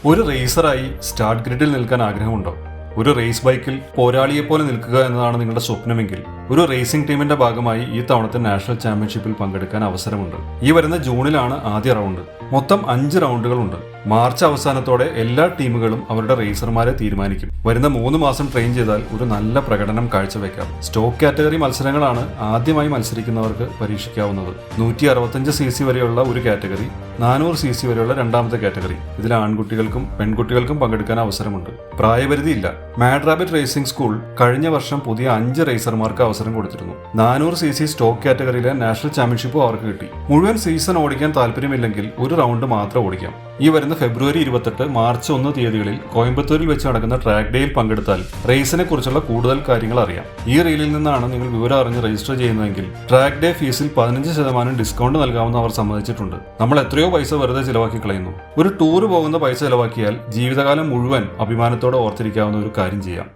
ഒരു റേസറായി സ്റ്റാർട്ട് ഗ്രിഡിൽ നിൽക്കാൻ ആഗ്രഹമുണ്ടോ? ഒരു റേസ് ബൈക്കിൽ പോരാളിയെപ്പോലെ നിൽക്കുക എന്നതാണ് നിങ്ങളുടെ സ്വപ്നമെങ്കിൽ ഒരു റേസിംഗ് ടീമിന്റെ ഭാഗമായി ഈ തവണത്തെ നാഷണൽ ചാമ്പ്യൻഷിപ്പിൽ പങ്കെടുക്കാൻ അവസരമുണ്ട്. ഈ വരുന്ന ജൂണിലാണ് ആദ്യ റൗണ്ട്. മൊത്തം 5 റൗണ്ടുകളുണ്ട്. മാർച്ച് അവസാനത്തോടെ എല്ലാ ടീമുകളും അവരുടെ റേസർമാരെ തീരുമാനിക്കും. വരുന്ന 3 മാസം ട്രെയിൻ ചെയ്താൽ ഒരു നല്ല പ്രകടനം കാഴ്ചവെക്കാം. സ്റ്റോക്ക് കാറ്റഗറി മത്സരങ്ങളാണ് ആദ്യമായി മത്സരിക്കുന്നവർക്ക് പരീക്ഷിക്കാവുന്നത്. 165 cc വരെയുള്ള ഒരു കാറ്റഗറി, 400 cc വരെയുള്ള രണ്ടാമത്തെ കാറ്റഗറി. ഇതിൽ ആൺകുട്ടികൾക്കും പെൺകുട്ടികൾക്കും പങ്കെടുക്കാൻ അവസരമുണ്ട്. പ്രായപരിധിയില്ല. മാഡ് റാബിറ്റ് റേസിംഗ് സ്കൂൾ കഴിഞ്ഞ വർഷം പുതിയ 5 റേസർമാർക്ക് അവസരം കൊടുത്തിരുന്നു. 400 cc സ്റ്റോക്ക് കാറ്റഗറിയിലെ നാഷണൽ ചാമ്പ്യൻഷിപ്പും അവർക്ക് കിട്ടി. മുഴുവൻ സീസൺ ഓടിക്കാൻ താല്പര്യമില്ലെങ്കിൽ ഒരു റൗണ്ട് മാത്രം ഓടിക്കാം. ഈ വരുന്ന ഫെബ്രുവരി 28, മാർച്ച് 1 തീയതികളിൽ കോയമ്പത്തൂരിൽ വെച്ച് നടക്കുന്ന ട്രാക്ക് ഡേയിൽ പങ്കെടുത്താൽ റേസിനെ കുറിച്ചുള്ള കൂടുതൽ കാര്യങ്ങൾ അറിയാം. ഈ റീലിൽ നിന്നാണ് നിങ്ങൾ വിവരം അറിഞ്ഞ് രജിസ്റ്റർ ചെയ്യുന്നതെങ്കിൽ ട്രാക്ക് ഡേ ഫീസിൽ 15% ഡിസ്കൗണ്ട് നൽകാമെന്ന് അവർ സമ്മതിച്ചിട്ടുണ്ട്. നമ്മൾ എത്രയോ പൈസ വെറുതെ ചിലവാക്കി കളയുന്നു. ഒരു ടൂർ പോകുന്ന പൈസ ചിലവാക്കിയാൽ ജീവിതകാലം മുഴുവൻ അഭിമാനത്തോടെ ഓർത്തിരിക്കാവുന്ന ഒരു കാര്യം ചെയ്യാം.